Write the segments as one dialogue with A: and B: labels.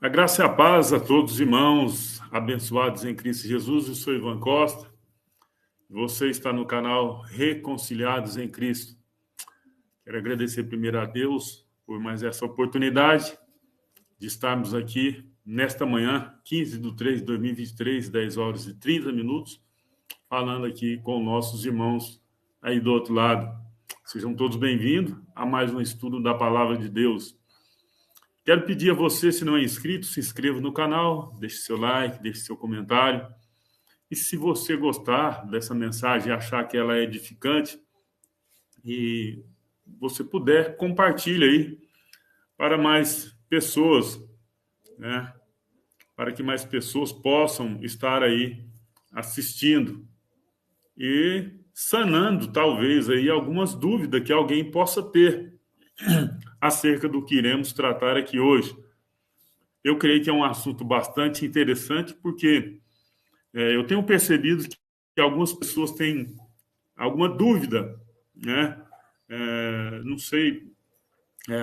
A: A graça e a paz a todos os irmãos abençoados em Cristo Jesus. Eu sou Ivan Costa. Você está no canal Reconciliados em Cristo. Quero agradecer primeiro a Deus por mais essa oportunidade de estarmos aqui nesta manhã, 15/3/2023, 10 horas e 30 minutos, falando aqui com nossos irmãos aí do outro lado. Sejam todos bem-vindos a mais um estudo da Palavra de Deus. Quero pedir a você, se não é inscrito, se inscreva no canal, deixe seu like, deixe seu comentário. E se você gostar dessa mensagem e achar que ela é edificante, e você puder, compartilhe aí para mais pessoas, né? Para que mais pessoas possam estar aí assistindo e sanando, talvez, aí algumas dúvidas que alguém possa ter acerca do que iremos tratar aqui hoje. Eu creio que é um assunto bastante interessante, porque eu tenho percebido que algumas pessoas têm alguma dúvida, né? Não sei,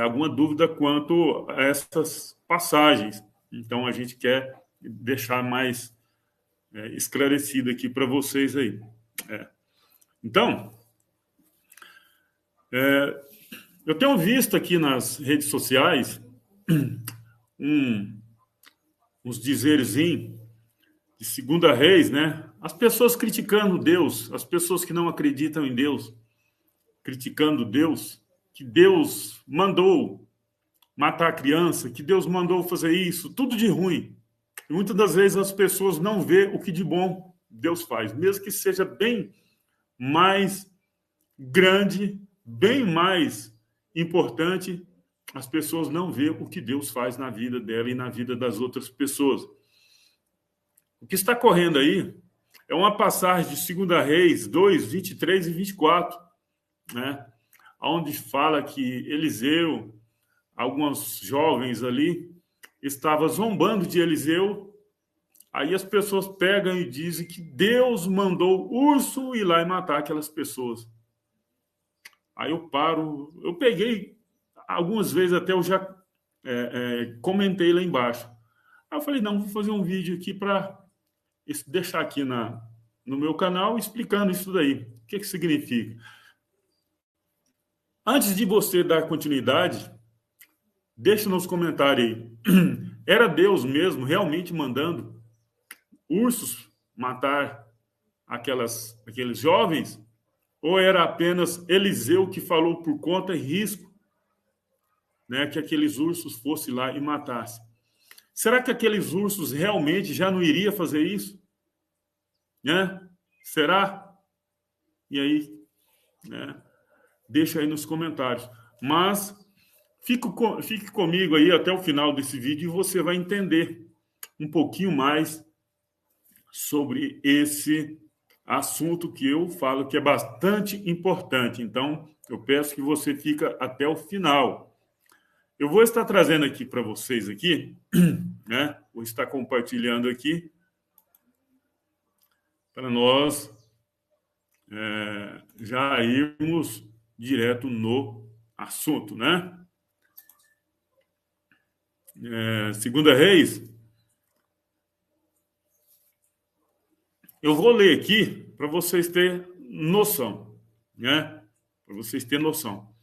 A: alguma dúvida quanto a essas passagens. Então, a gente quer deixar mais esclarecido aqui para vocês aí. Então, eu tenho visto aqui nas redes sociais uns dizerzinhos de Segunda Reis, né? As pessoas criticando Deus, as pessoas que não acreditam em Deus, criticando Deus, que Deus mandou matar a criança, que Deus mandou fazer isso, tudo de ruim. E muitas das vezes as pessoas não vê o que de bom Deus faz, mesmo que seja bem mais grande, bem mais importante, as pessoas não vê o que Deus faz na vida dela e na vida das outras pessoas. O que está correndo aí é uma passagem de 2 Reis 2, 23 e 24, né? Onde fala que Eliseu, alguns jovens ali, estavam zombando de Eliseu. Aí as pessoas pegam e dizem que Deus mandou o urso ir lá e matar aquelas pessoas. Aí eu paro, eu peguei, algumas vezes até eu já comentei lá embaixo. Aí eu falei, não, vou fazer um vídeo aqui para deixar aqui no meu canal explicando isso daí. O que significa? Antes de você dar continuidade, deixa nos comentários aí. Era Deus mesmo realmente mandando ursos matar aqueles jovens? Ou era apenas Eliseu que falou por conta e risco, né, que aqueles ursos fossem lá e matassem? Será que aqueles ursos realmente já não iriam fazer isso? Né? Será? E aí, né? Deixa aí nos comentários. Mas fique comigo aí até o final desse vídeo e você vai entender um pouquinho mais sobre esse assunto que eu falo que é bastante importante. Então, eu peço que você fique até o final. Eu vou estar trazendo aqui para vocês aqui, né? Vou estar compartilhando aqui para nós já irmos direto no assunto, né? Segunda Reis, eu vou ler aqui para vocês terem noção, né? Para vocês terem noção.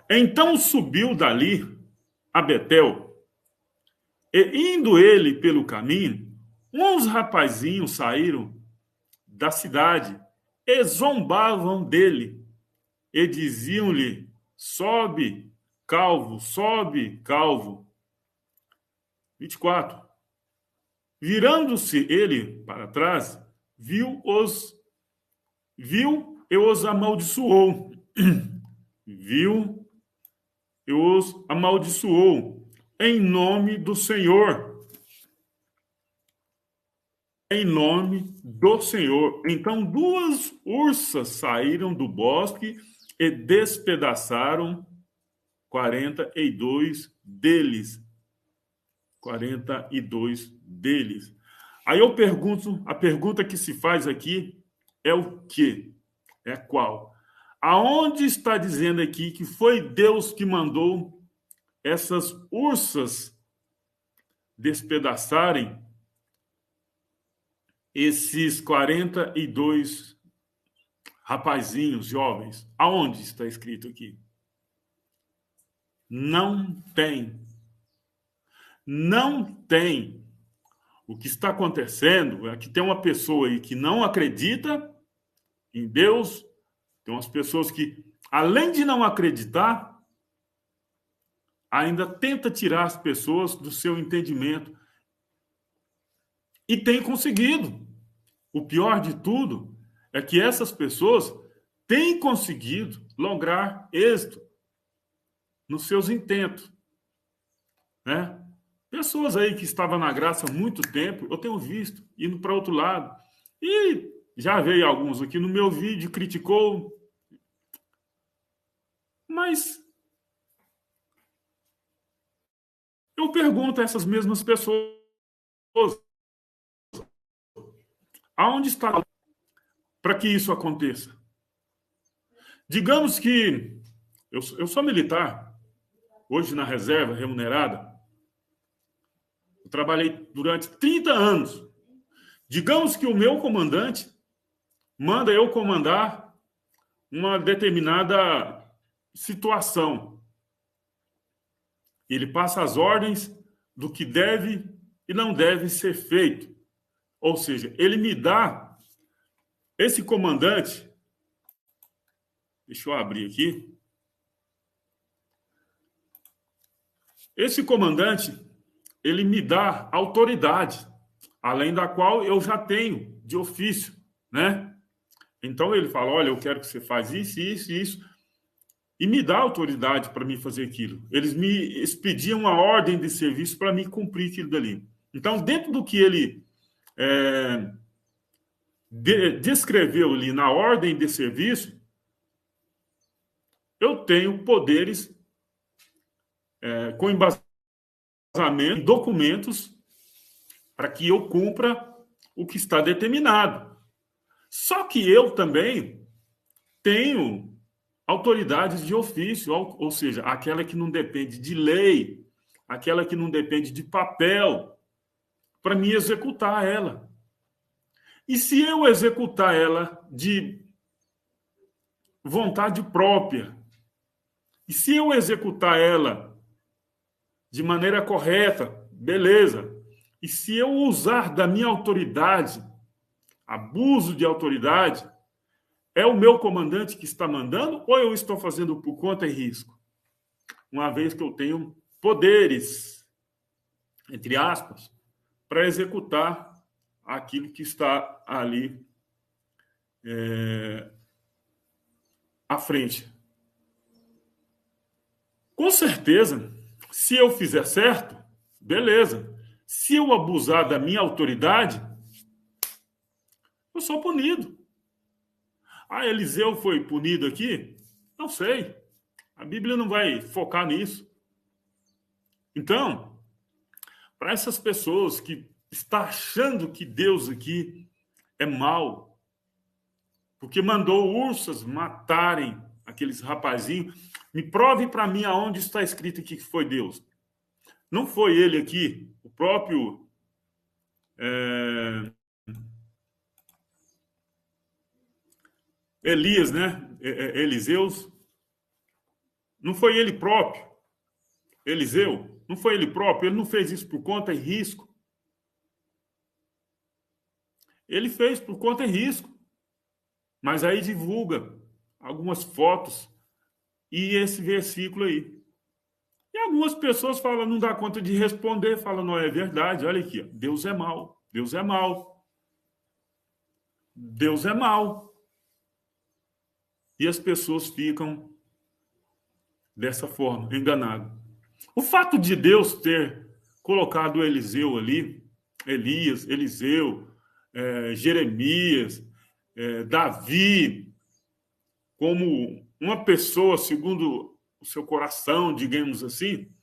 A: Então subiu dali a Betel, e indo ele pelo caminho, uns rapazinhos saíram da cidade e zombavam dele, e diziam-lhe: sobe, calvo, sobe, calvo. 24. Virando-se ele para trás, viu e os amaldiçoou. Viu e os amaldiçoou em nome do Senhor. Em nome do Senhor. Então 2 ursas saíram do bosque e despedaçaram 42 deles. 42 deles. Aí eu pergunto, a pergunta que se faz aqui é o quê? É qual? Aonde está dizendo aqui que foi Deus que mandou essas ursas despedaçarem esses 42 rapazinhos jovens? Aonde está escrito aqui? Não tem. Não tem. O que está acontecendo é que tem uma pessoa aí que não acredita em Deus, tem umas pessoas que, além de não acreditar, ainda tenta tirar as pessoas do seu entendimento. E tem conseguido. O pior de tudo é que essas pessoas têm conseguido lograr êxito nos seus intentos, né? Pessoas aí que estavam na graça há muito tempo, eu tenho visto, indo para outro lado. E já veio alguns aqui no meu vídeo, criticou. Mas eu pergunto a essas mesmas pessoas, aonde está para que isso aconteça? Digamos que eu sou militar, hoje na reserva remunerada. Eu trabalhei durante 30 anos. Digamos que o meu comandante manda eu comandar uma determinada situação. Ele passa as ordens do que deve e não deve ser feito. Ou seja, ele me dá esse comandante. Deixa eu abrir aqui. Esse comandante, ele me dá autoridade, além da qual eu já tenho de ofício, né? Então ele fala, olha, eu quero que você faça isso, isso, isso, e me dá autoridade para mim fazer aquilo. Eles me expediam uma ordem de serviço para mim cumprir aquilo dali. Então, dentro do que ele descreveu ali na ordem de serviço, eu tenho poderes com embasamento em documentos para que eu cumpra o que está determinado. Só que eu também tenho autoridades de ofício, ou seja, aquela que não depende de lei, aquela que não depende de papel, para me executar ela. E se eu executar ela de vontade própria, e se eu executar ela de maneira correta, beleza. E se eu usar da minha autoridade, abuso de autoridade, é o meu comandante que está mandando ou eu estou fazendo por conta e risco? Uma vez que eu tenho poderes, entre aspas, para executar aquilo que está ali à frente. Com certeza, se eu fizer certo, beleza. Se eu abusar da minha autoridade, eu sou punido. Ah, Eliseu foi punido aqui? Não sei. A Bíblia não vai focar nisso. Então, para essas pessoas que estão achando que Deus aqui é mau, porque mandou ursas matarem aqueles rapazinhos, me prove para mim aonde está escrito aqui que foi Deus. Não foi ele aqui, o próprio Elias, né? Eliseus. Não foi ele próprio, Eliseu. Não foi ele próprio, ele não fez isso por conta e risco. Ele fez por conta e risco. Mas aí divulga algumas fotos e esse versículo aí. E algumas pessoas falam, não dá conta de responder, falam, não é verdade, olha aqui, ó, Deus é mau, Deus é mau. Deus é mau. E as pessoas ficam dessa forma, enganadas. O fato de Deus ter colocado Eliseu ali, Elias, Eliseu, Jeremias, Davi, como uma pessoa segundo o seu coração, digamos assim,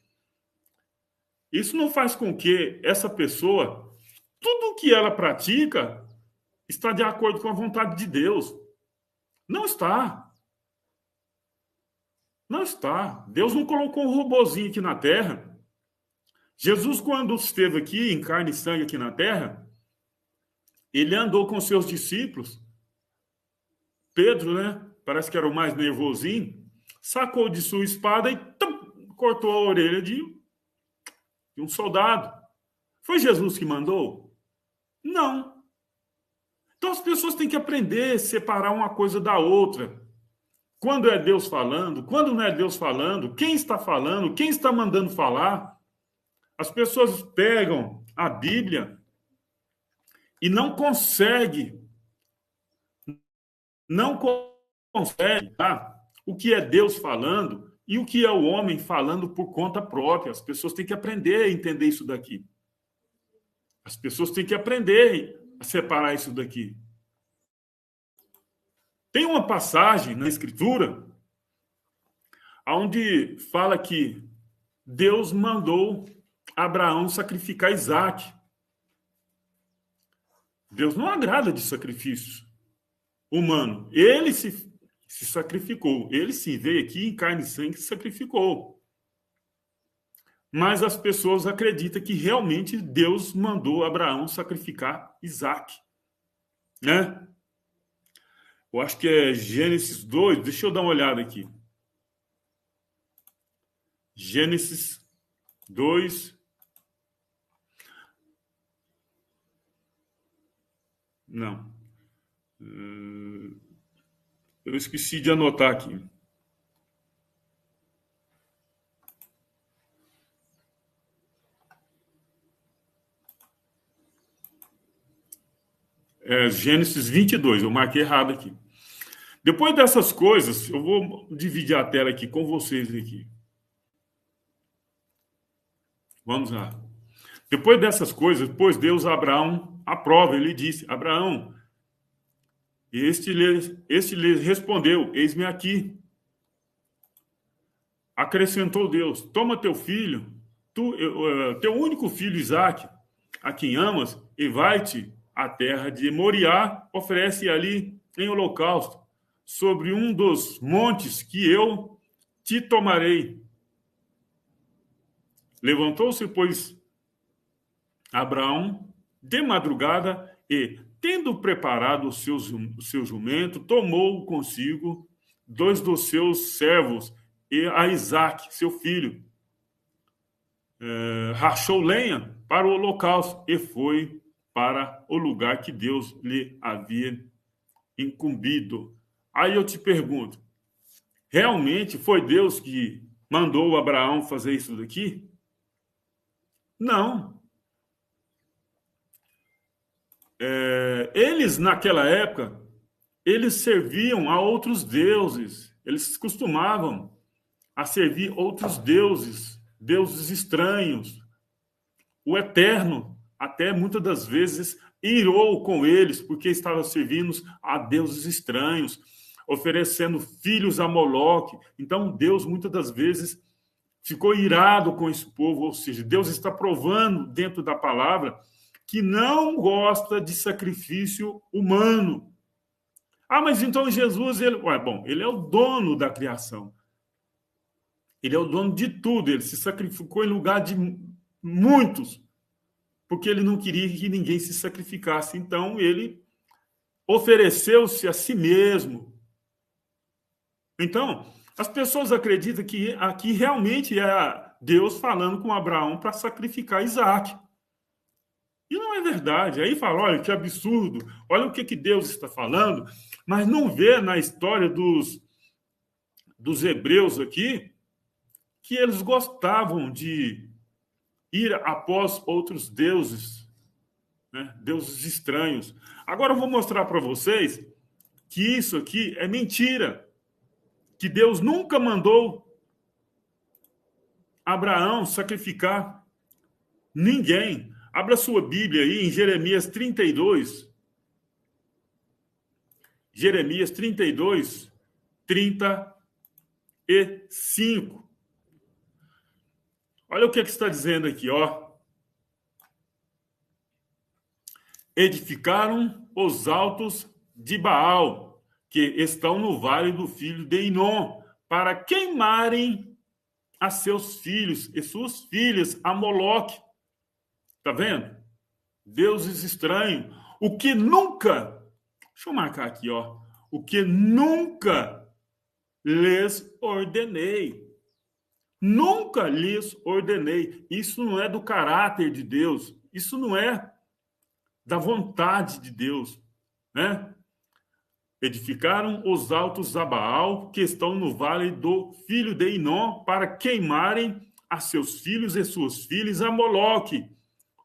A: isso não faz com que essa pessoa, tudo o que ela pratica, está de acordo com a vontade de Deus. Não está. Não está. Deus não colocou um robozinho aqui na Terra. Jesus, quando esteve aqui, em carne e sangue aqui na Terra, ele andou com seus discípulos. Pedro, né? Parece que era o mais nervosinho. Sacou de sua espada e cortou a orelha de um soldado. Foi Jesus que mandou? Não. Então as pessoas têm que aprender a separar uma coisa da outra. Quando é Deus falando, quando não é Deus falando, quem está mandando falar. As pessoas pegam a Bíblia e não conseguem tá? O que é Deus falando e o que é o homem falando por conta própria. As pessoas têm que aprender a entender isso daqui. As pessoas têm que aprender a separar isso daqui. Tem uma passagem na Escritura onde fala que Deus mandou Abraão sacrificar Isaac. Deus não agrada de sacrifício humano. Ele se sacrificou. Ele se veio aqui em carne e sangue e se sacrificou. Mas as pessoas acreditam que realmente Deus mandou Abraão sacrificar Isaac. Né? Eu acho que é Gênesis 2. Deixa eu dar uma olhada aqui. Gênesis 2. Não. Eu esqueci de anotar aqui. É Gênesis 22. Eu marquei errado aqui. Depois dessas coisas, eu vou dividir a tela aqui com vocês aqui. Vamos lá. Depois dessas coisas, pôs Deus a Abraão à prova. Ele disse: Abraão, este lhe respondeu: eis-me aqui. Acrescentou Deus: toma teu filho, teu único filho Isaque, a quem amas, e vai-te à terra de Moriá, oferece ali em holocausto, sobre um dos montes que eu te tomarei. Levantou-se, pois, Abraão de madrugada e, tendo preparado o seu jumento, tomou consigo 2 dos seus servos e a Isaque, seu filho. Rachou lenha para o holocausto e foi para o lugar que Deus lhe havia incumbido. Aí eu te pergunto, realmente foi Deus que mandou Abraão fazer isso daqui? Não. Eles, naquela época, eles serviam a outros deuses. Eles costumavam a servir outros deuses, deuses estranhos. O Eterno, até muitas das vezes, irou com eles, porque estava servindo a deuses estranhos, oferecendo filhos a Moloque. Então, Deus, muitas das vezes, ficou irado com esse povo, ou seja, Deus está provando dentro da palavra que não gosta de sacrifício humano. Ah, mas então Jesus, ele é o dono da criação. Ele é o dono de tudo, ele se sacrificou em lugar de muitos, porque ele não queria que ninguém se sacrificasse. Então, ele ofereceu-se a si mesmo. Então, as pessoas acreditam que aqui realmente é Deus falando com Abraão para sacrificar Isaac. E não é verdade. Aí fala, olha, que absurdo, olha o que Deus está falando, mas não vê na história dos hebreus aqui que eles gostavam de ir após outros deuses, né? Deuses estranhos. Agora eu vou mostrar para vocês que isso aqui é mentira, que Deus nunca mandou Abraão sacrificar ninguém. Abra sua Bíblia aí em Jeremias 32. Jeremias 32, 35. Olha o que está dizendo aqui, ó. Edificaram os altos de Baal, que estão no vale do filho de Inom, para queimarem a seus filhos e suas filhas a Moloque. Tá vendo? Deuses estranhos. O que nunca, deixa eu marcar aqui, ó. O que nunca lhes ordenei. Nunca lhes ordenei. Isso não é do caráter de Deus. Isso não é da vontade de Deus, né? Edificaram os altos a Baal, que estão no vale do filho de Inom, para queimarem a seus filhos e suas filhas a Moloque.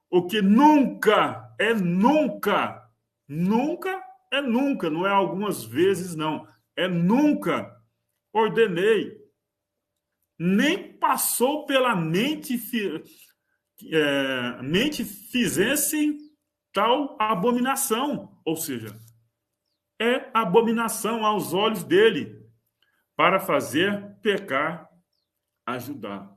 A: O que nunca é nunca, nunca é nunca, não é algumas vezes, não. É nunca ordenei. Nem passou pela mente fizessem tal abominação. Ou seja, é abominação aos olhos dele, para fazer pecar a Judá.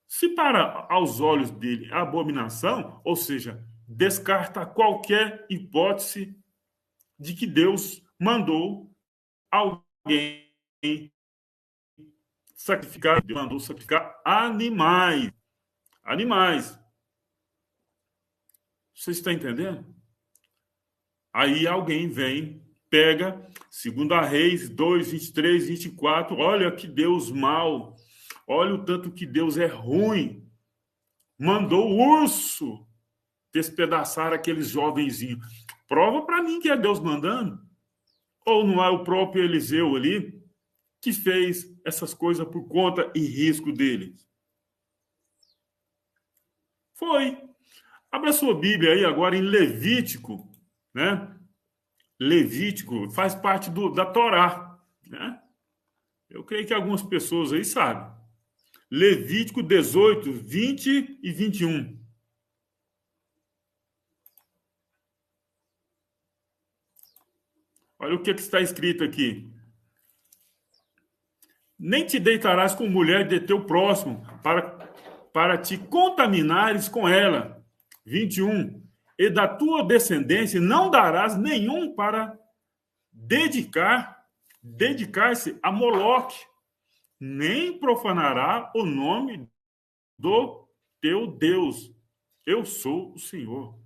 A: Se para aos olhos dele é abominação, ou seja, descarta qualquer hipótese de que Deus mandou alguém sacrificar, mandou sacrificar animais. Animais. Você está entendendo? Aí alguém vem, pega, 2 Reis 2, 23, 24, olha que Deus mau, olha o tanto que Deus é ruim. Mandou o urso despedaçar aqueles jovenzinhos. Prova para mim que é Deus mandando. Ou não é o próprio Eliseu ali que fez essas coisas por conta e risco dele? Foi. Abra sua Bíblia aí agora em Levítico, né? Levítico faz parte da Torá, né? Eu creio que algumas pessoas aí sabem. Levítico 18, 20 e 21. Olha o que está escrito aqui. Nem te deitarás com mulher de teu próximo, para te contaminares com ela. 21. E da tua descendência não darás nenhum para dedicar-se a Moloque, nem profanará o nome do teu Deus. Eu sou o Senhor.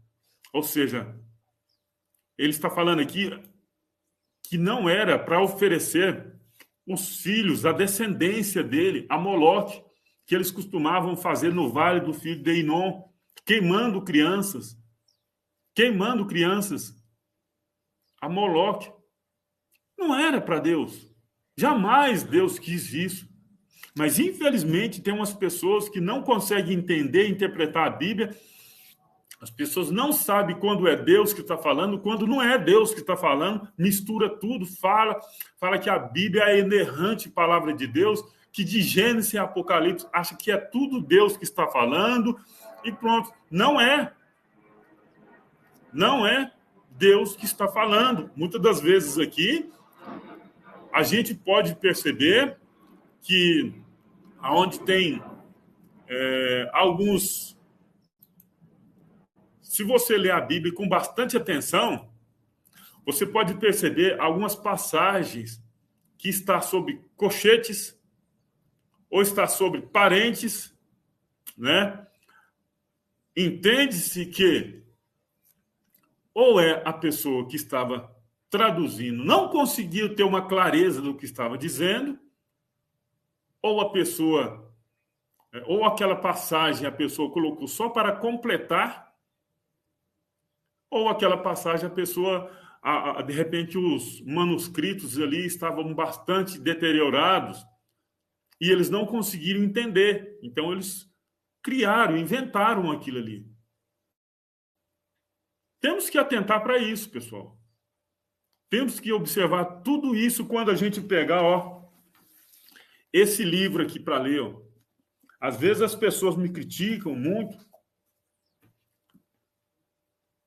A: Ou seja, ele está falando aqui que não era para oferecer os filhos, a descendência dele, a Moloque, que eles costumavam fazer no vale do filho de Inom, queimando crianças. Queimando crianças. A Moloque. Não era para Deus. Jamais Deus quis isso. Mas, infelizmente, tem umas pessoas que não conseguem entender e interpretar a Bíblia. As pessoas não sabem quando é Deus que está falando, quando não é Deus que está falando, mistura tudo, fala que a Bíblia é a inerrante palavra de Deus, que de Gênesis e Apocalipse acha que é tudo Deus que está falando, e pronto. Não é. Não é Deus que está falando. Muitas das vezes aqui, a gente pode perceber que aonde tem alguns... Se você ler a Bíblia com bastante atenção, você pode perceber algumas passagens que está sobre cochetes ou está sobre parentes, né? Entende-se que ou é a pessoa que estava traduzindo não conseguiu ter uma clareza do que estava dizendo, ou a pessoa, ou aquela passagem a pessoa colocou só para completar, ou aquela passagem a pessoa, de repente, os manuscritos ali estavam bastante deteriorados e eles não conseguiram entender. Então, eles criaram, inventaram aquilo ali. Temos que atentar para isso, pessoal. Temos que observar tudo isso quando a gente pegar, esse livro aqui para ler. Às vezes as pessoas me criticam muito,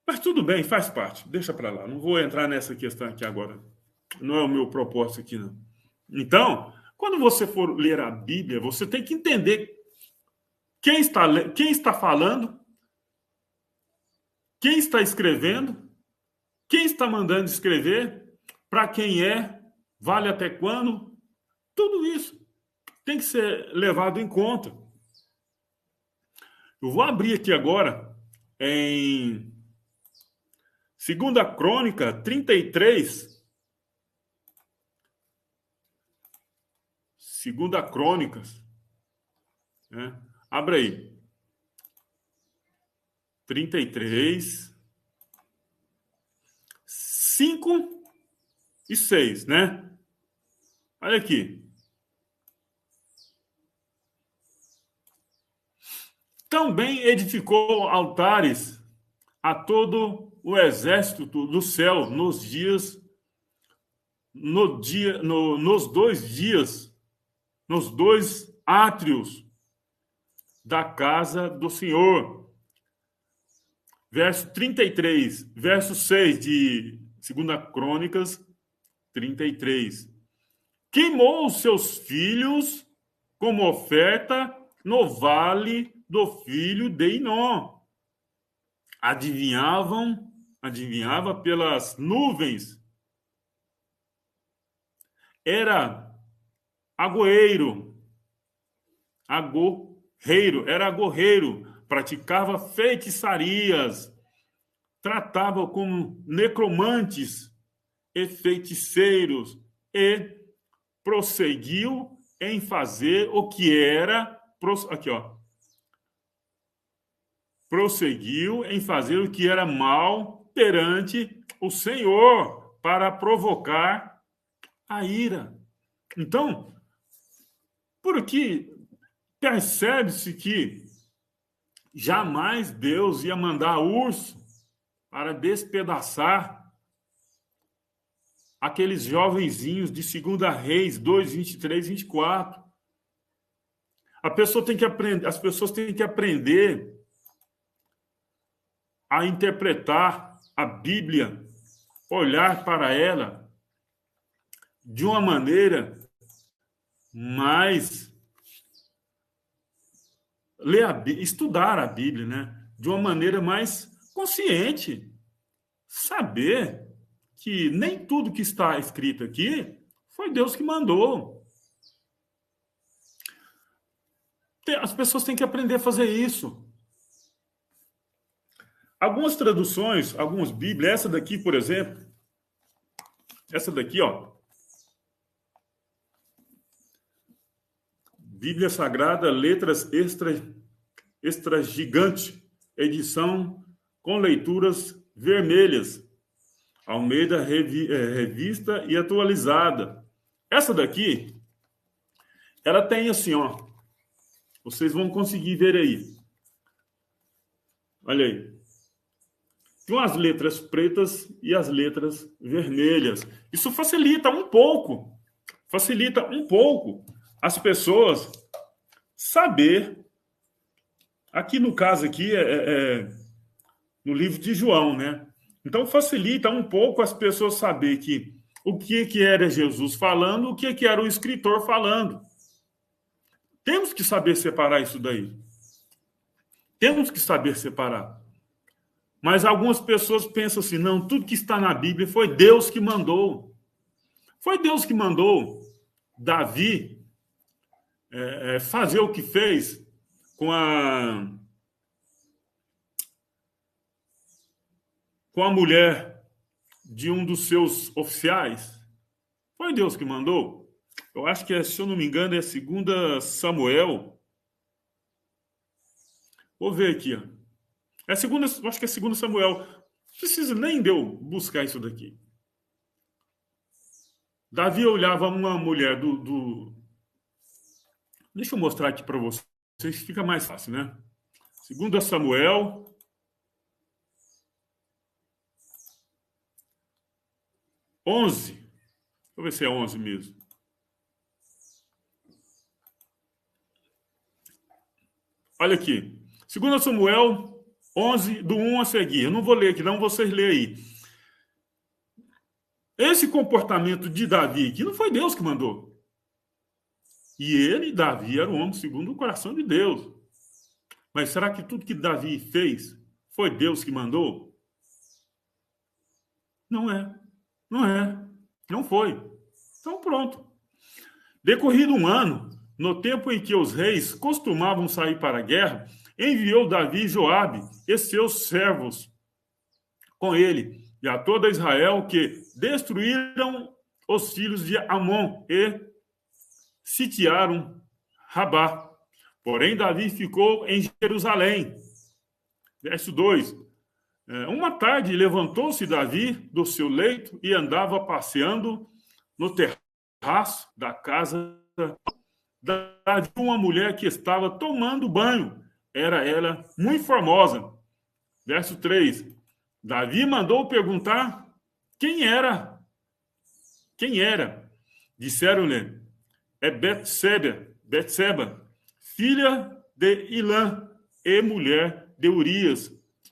A: mas tudo bem, faz parte, deixa para lá. Não vou entrar nessa questão aqui agora. Não é o meu propósito aqui, não. Então, quando você for ler a Bíblia, você tem que entender quem está falando, quem está escrevendo, quem está mandando escrever, para quem é, vale até quando, Tudo isso tem que ser levado em conta. Eu vou abrir aqui agora em 2 Crônica 33. 2 Crônicas, né? Abre aí. 33, 5 e 6, né? Olha aqui. Também edificou altares a todo o exército do céu nos 2 dias, nos 2 átrios da casa do Senhor. Verso 33, verso 6 de 2 Crônicas 33. Queimou os seus filhos como oferta no vale do filho de Hinnom. Adivinhava pelas nuvens. Era agorreiro, praticava feitiçarias, tratava como necromantes e feiticeiros e prosseguiu em fazer o que era aqui, ó. Prosseguiu em fazer o que era mal perante o Senhor para provocar a ira. Então, por que percebe-se que jamais Deus ia mandar urso para despedaçar aqueles jovenzinhos de 2 Reis 2, 23, 24. As pessoas têm que aprender a interpretar a Bíblia, olhar para ela de uma maneira mais estudar a Bíblia, né? De uma maneira mais consciente, saber que nem tudo que está escrito aqui foi Deus que mandou. As pessoas têm que aprender a fazer isso. Algumas traduções, algumas Bíblias, essa daqui, por exemplo, essa daqui, ó, Bíblia Sagrada, letras extra gigante, edição com leituras vermelhas, Almeida revista e atualizada. Essa daqui, ela tem assim, ó, vocês vão conseguir ver aí. Olha aí. Tem as letras pretas e as letras vermelhas. Isso facilita um pouco as pessoas saber. Aqui no caso aqui no livro de João, né? Então facilita um pouco as pessoas saber que o que era Jesus falando, o que era o escritor falando. Temos que saber separar isso daí. Temos que saber separar. Mas algumas pessoas pensam assim, não, tudo que está na Bíblia foi Deus que mandou. Foi Deus que mandou Davi fazer o que fez com a mulher de um dos seus oficiais. Foi Deus que mandou. Eu acho que, se eu não me engano, é 2 Samuel. Vou ver aqui, ó. Acho que é 2 Samuel. Não precisa nem de eu buscar isso daqui. Davi olhava uma mulher Deixa eu mostrar aqui para vocês, fica mais fácil, né? 2 Samuel. Deixa eu ver se é 11 mesmo. Olha aqui. 2 Samuel 11, do 1 a seguir. Eu não vou ler aqui, não, vocês leem aí. Esse comportamento de Davi aqui não foi Deus que mandou. E ele, Davi, era o homem segundo o coração de Deus. Mas será que tudo que Davi fez foi Deus que mandou? Não é. Não é. Não foi. Então, pronto. Decorrido um ano, no tempo em que os reis costumavam sair para a guerra, enviou Davi Joabe e seus servos com ele, e a toda Israel, que destruíram os filhos de Amon e sitiaram Rabá. Porém, Davi ficou em Jerusalém. Verso 2. Uma tarde levantou-se Davi do seu leito e andava passeando no terraço da casa de uma mulher que estava tomando banho. Era ela muito formosa. Verso 3. Davi mandou perguntar quem era. Quem era? Disseram-lhe, é Betseba, filha de Ilã e mulher de Urias,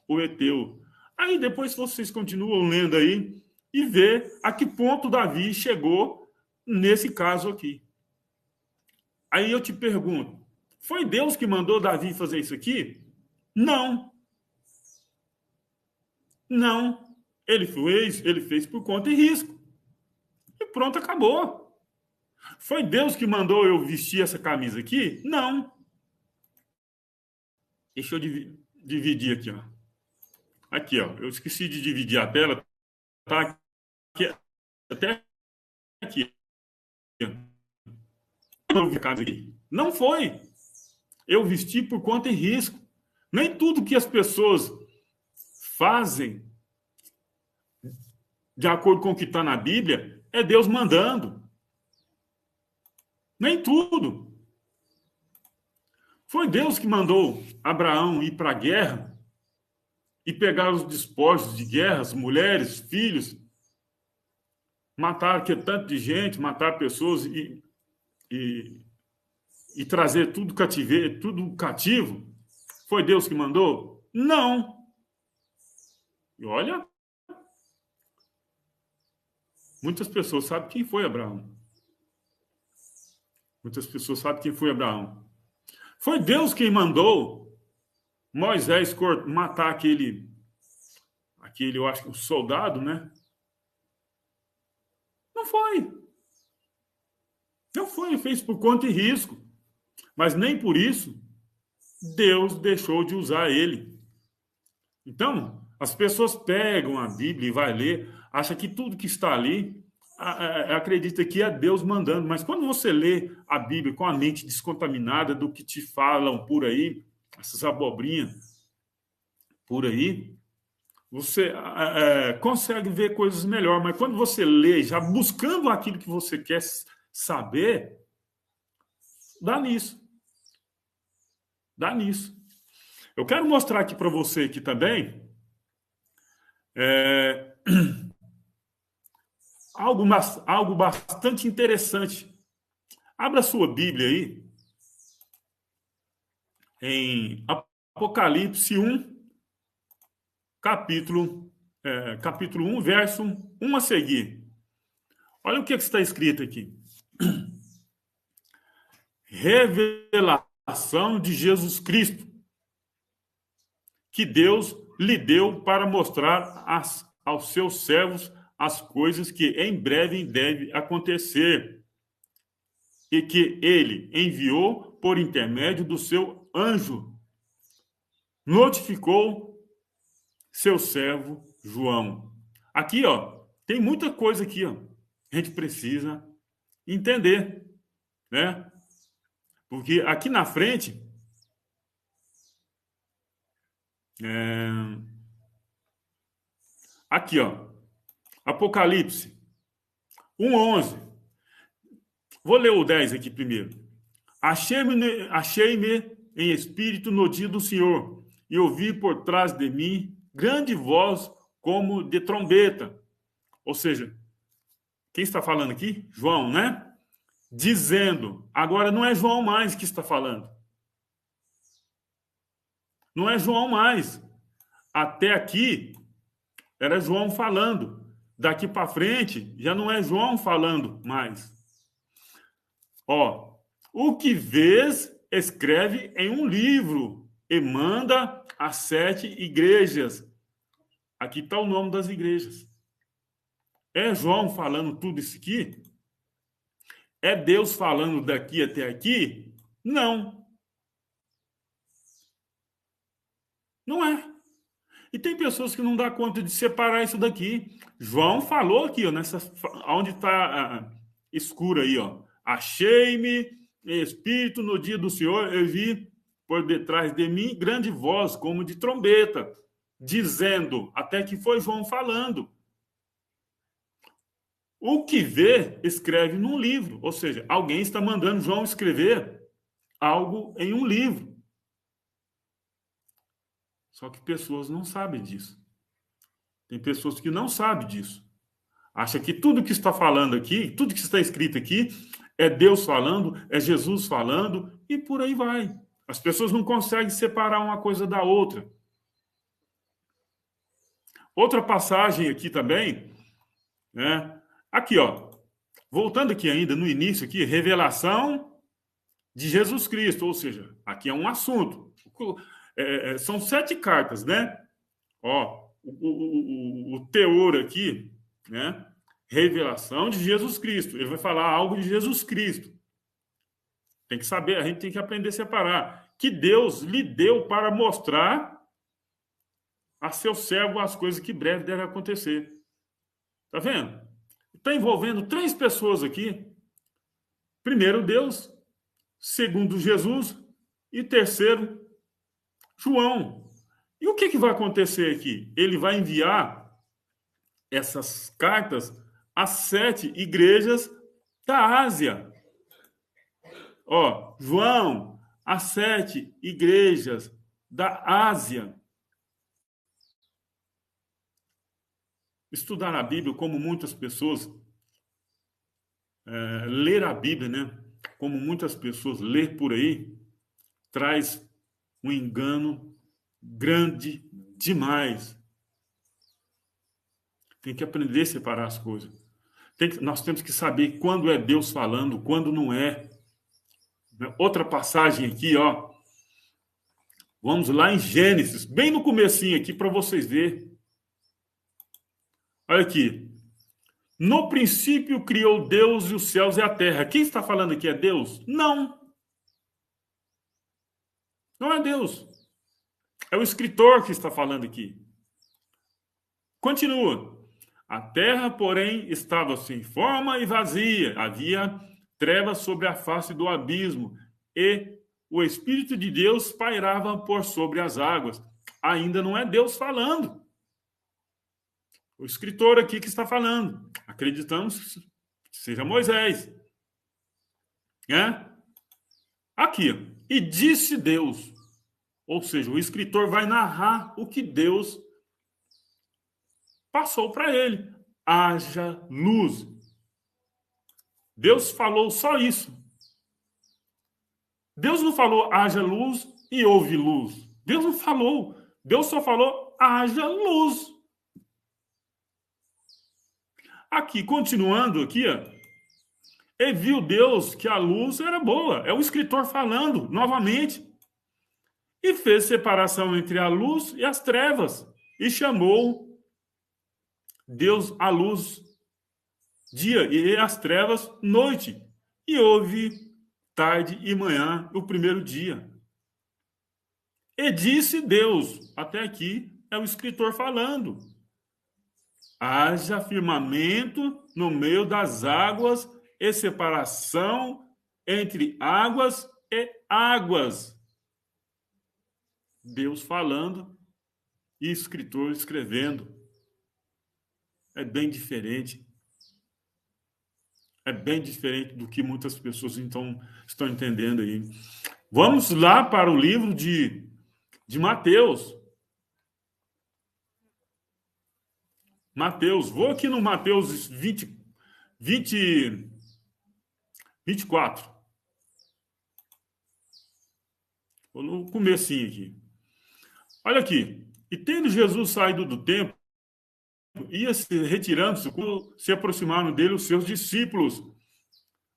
A: o heteu. Aí depois vocês continuam lendo aí e vê a que ponto Davi chegou nesse caso aqui. Aí eu te pergunto, foi Deus que mandou Davi fazer isso aqui? Não. Não. Ele fez por conta e risco. E pronto, acabou. Foi Deus que mandou eu vestir essa camisa aqui? Não. Deixa eu dividir aqui, ó. Aqui, ó. Eu esqueci de dividir a tela. Tá aqui, até aqui. Não foi. Eu vesti por conta e risco. Nem tudo que as pessoas fazem de acordo com o que está na Bíblia é Deus mandando. Nem tudo. Foi Deus que mandou Abraão ir para a guerra e pegar os despojos de guerras, mulheres, filhos, matar tanto de gente, matar pessoas e trazer tudo cativeiro, tudo cativo. Foi Deus que mandou? Não. E olha, muitas pessoas sabem quem foi Abraão. Muitas pessoas sabem quem foi Abraão. Foi Deus quem mandou Moisés matar aquele, eu acho que um soldado, né? Não foi. Não foi, ele fez por conta e risco. Mas nem por isso Deus deixou de usar ele. Então, as pessoas pegam a Bíblia e vai ler, acha que tudo que está ali acredita que é Deus mandando, mas quando você lê a Bíblia com a mente descontaminada do que te falam por aí, essas abobrinhas por aí, você consegue ver coisas melhor, mas quando você lê já buscando aquilo que você quer saber, dá nisso. Dá nisso. Eu quero mostrar aqui para você aqui também algo bastante interessante. Abra sua Bíblia aí em Apocalipse 1, capítulo 1, verso 1 a seguir. Olha o que está escrito aqui. Revelação de Jesus Cristo, que Deus lhe deu para mostrar aos seus servos as coisas que em breve devem acontecer, e que ele enviou por intermédio do seu anjo. Notificou seu servo João. Aqui, ó, tem muita coisa aqui, ó. A gente precisa entender, né? Porque aqui na frente aqui, ó, Apocalipse 1:11. Vou ler o 10 aqui primeiro. Achei-me em espírito no dia do Senhor, e ouvi por trás de mim grande voz como de trombeta. Ou seja, quem está falando aqui? João, né? Dizendo, agora não é João mais que está falando. Não é João mais. Até aqui era João falando. Daqui para frente já não é João falando mais. Ó, o que vês, escreve em um livro e manda às 7 igrejas. Aqui está o nome das igrejas. É João falando tudo isso aqui? É Deus falando daqui até aqui? Não. Não é. E tem pessoas que não dão conta de separar isso daqui. João falou aqui, ó, onde está escuro aí, ó. Achei-me espírito no dia do Senhor, eu vi por detrás de mim grande voz, como de trombeta, dizendo, até que foi João falando. O que vê, escreve num livro. Ou seja, alguém está mandando João escrever algo em um livro. Só que pessoas não sabem disso. Tem pessoas que não sabem disso. Acha que tudo que está falando aqui, tudo que está escrito aqui, é Deus falando, é Jesus falando, e por aí vai. As pessoas não conseguem separar uma coisa da outra. Outra passagem aqui também, né? Aqui, ó. Voltando aqui ainda no início aqui, revelação de Jesus Cristo, ou seja, aqui é um assunto. São 7 cartas, né? Ó, o teor aqui, né? Revelação de Jesus Cristo. Ele vai falar algo de Jesus Cristo. Tem que saber, a gente tem que aprender a separar. Que Deus lhe deu para mostrar a seu servo as coisas que breve devem acontecer. Tá vendo? Está envolvendo 3 pessoas aqui. Primeiro, Deus. Segundo, Jesus. E terceiro, João. E o que vai acontecer aqui? Ele vai enviar essas cartas às 7 igrejas da Ásia. Ó, João, às 7 igrejas da Ásia. Estudar a Bíblia, como muitas pessoas ler a Bíblia, né? Como muitas pessoas ler por aí, traz um engano grande demais. Tem que aprender a separar as coisas. Nós temos que saber quando é Deus falando, quando não é. Outra passagem aqui, ó. Vamos lá em Gênesis, bem no comecinho aqui para vocês verem. Olha aqui. No princípio criou Deus e os céus e a terra. Quem está falando aqui é Deus? Não. Não é Deus. É o escritor que está falando aqui. Continua. A terra, porém, estava sem forma e vazia. Havia trevas sobre a face do abismo. E o Espírito de Deus pairava por sobre as águas. Ainda não é Deus falando. O escritor aqui que está falando. Acreditamos que seja Moisés. Aqui. E disse Deus. Ou seja, o escritor vai narrar o que Deus passou para ele. Haja luz. Deus falou só isso. Deus não falou haja luz e houve luz. Deus não falou. Deus só falou haja luz. Aqui, continuando aqui, ó, e viu Deus que a luz era boa. É o escritor falando novamente. E fez separação entre a luz e as trevas. E chamou Deus a luz dia e as trevas noite. E houve tarde e manhã o primeiro dia. E disse Deus, até aqui é o escritor falando, haja firmamento no meio das águas e separação entre águas e águas. Deus falando e escritor escrevendo. É bem diferente. É bem diferente do que muitas pessoas então estão entendendo aí. Vamos lá para o livro de Mateus. Mateus, vou aqui no Mateus 24. Vou no comecinho aqui. Olha aqui. E tendo Jesus saído do templo, ia se retirando-se, se aproximaram dele os seus discípulos,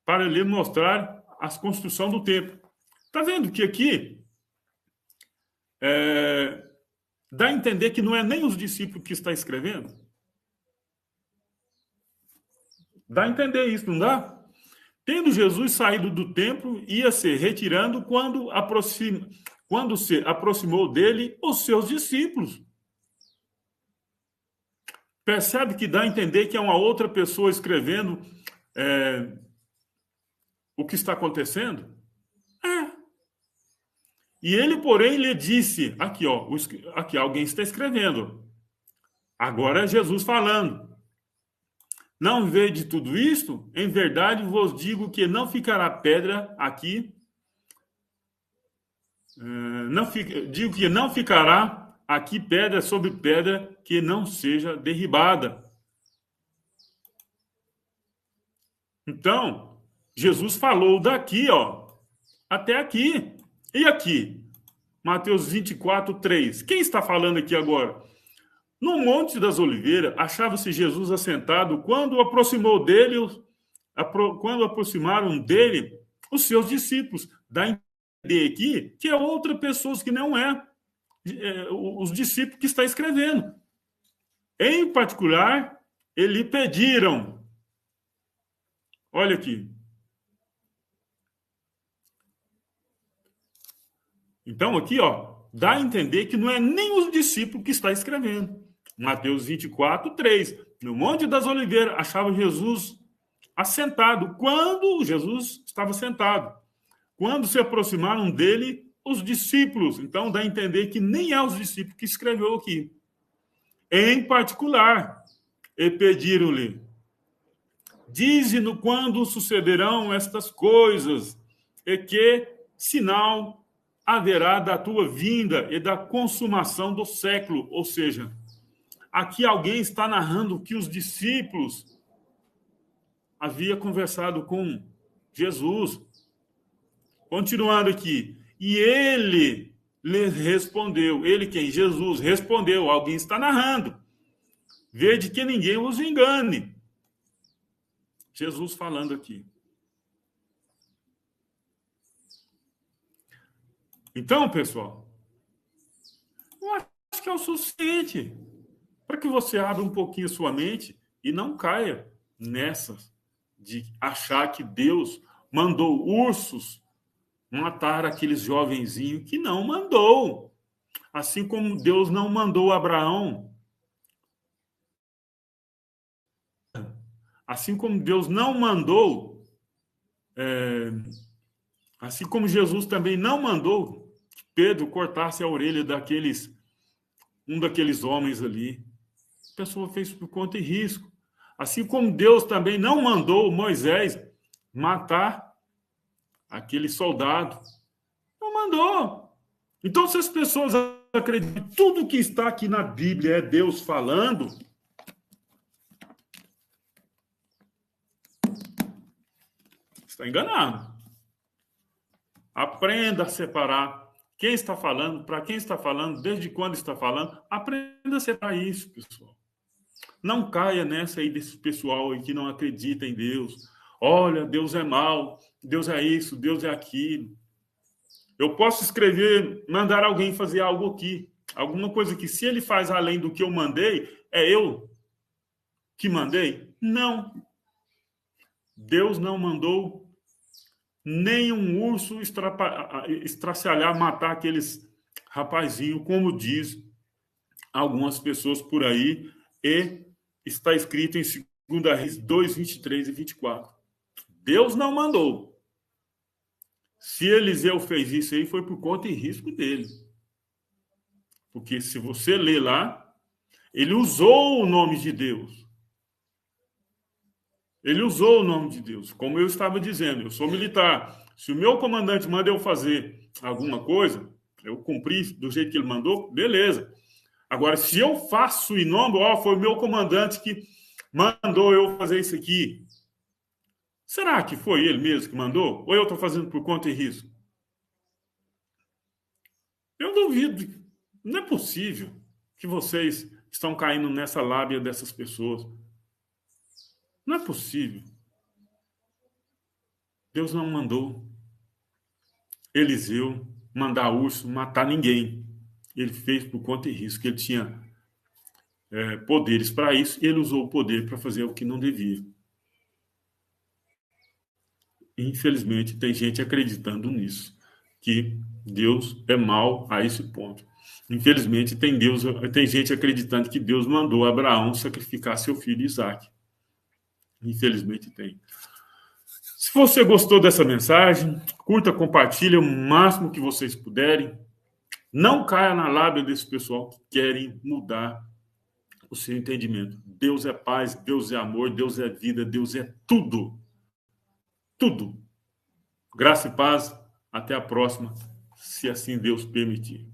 A: para lhe mostrar a construção do templo. Está vendo que aqui dá a entender que não é nem os discípulos que está escrevendo? Dá a entender isso, não dá? Tendo Jesus saído do templo, ia se retirando quando se aproximou dele os seus discípulos. Percebe que dá a entender que é uma outra pessoa escrevendo o que está acontecendo? E ele, porém, lhe disse, aqui alguém está escrevendo. Agora é Jesus falando. Não vede tudo isto? Em verdade vos digo que não ficará pedra aqui. Digo que não ficará aqui pedra sobre pedra que não seja derribada. Então, Jesus falou daqui, até aqui. E aqui? Mateus 24, 3. Quem está falando aqui agora? No Monte das Oliveiras, achava-se Jesus assentado quando aproximaram dele os seus discípulos. Dá a entender aqui que é outra pessoa que não os discípulos que está escrevendo. Em particular, eles pediram. Olha aqui. Então, aqui, dá a entender que não é nem os discípulos que está escrevendo. Mateus 24, 3. No Monte das Oliveiras, achava Jesus assentado. Quando Jesus estava sentado. Quando se aproximaram dele os discípulos. Então, dá a entender que nem é os discípulos que escreveu aqui. Em particular, e pediram-lhe: dize-nos quando sucederão estas coisas, e que sinal haverá da tua vinda e da consumação do século. Ou seja, aqui alguém está narrando que os discípulos haviam conversado com Jesus. Continuando aqui. E ele lhes respondeu. Ele quem? Jesus respondeu. Alguém está narrando. Vede que ninguém os engane. Jesus falando aqui. Então, pessoal, eu acho que é o suficiente para que você abra um pouquinho a sua mente e não caia nessas de achar que Deus mandou ursos matar aqueles jovenzinhos que não mandou. Assim como Deus não mandou Abraão. Assim como Deus não mandou, assim como Jesus também não mandou que Pedro cortasse a orelha um daqueles homens ali. A pessoa fez por conta e risco. Assim como Deus também não mandou Moisés matar aquele soldado. Não mandou. Então, se as pessoas acreditam que tudo que está aqui na Bíblia é Deus falando, está enganado. Aprenda a separar quem está falando, para quem está falando, desde quando está falando. Aprenda a separar isso, pessoal. Não caia nessa aí desse pessoal aí que não acredita em Deus. Olha, Deus é mau, Deus é isso, Deus é aquilo. Eu posso escrever, mandar alguém fazer algo aqui. Alguma coisa que, se ele faz além do que eu mandei, é eu que mandei? Não. Deus não mandou nem um urso estraçalhar, matar aqueles rapazinhos, como diz algumas pessoas por aí, e está escrito em 2 Reis 2, 23 e 24. Deus não mandou. Se Eliseu fez isso aí, foi por conta e risco dele. Porque se você ler lá, ele usou o nome de Deus. Ele usou o nome de Deus. Como eu estava dizendo, eu sou militar. Se o meu comandante manda eu fazer alguma coisa, eu cumpri do jeito que ele mandou, beleza. Agora, se eu faço em nome, foi o meu comandante que mandou eu fazer isso aqui. Será que foi ele mesmo que mandou? Ou eu estou fazendo por conta e risco? Eu duvido. Não é possível que vocês estão caindo nessa lábia dessas pessoas. Não é possível. Deus não mandou Eliseu mandar urso matar ninguém. Ele fez por conta e risco. Ele tinha poderes para isso. Ele usou o poder para fazer o que não devia. Infelizmente, tem gente acreditando nisso, que Deus é mau a esse ponto. Infelizmente, tem gente acreditando que Deus mandou Abraão sacrificar seu filho Isaque. Infelizmente, tem. Se você gostou dessa mensagem, curta, compartilha o máximo que vocês puderem. Não caia na lábia desse pessoal que querem mudar o seu entendimento. Deus é paz, Deus é amor, Deus é vida, Deus é tudo. Tudo. Graça e paz. Até a próxima, se assim Deus permitir.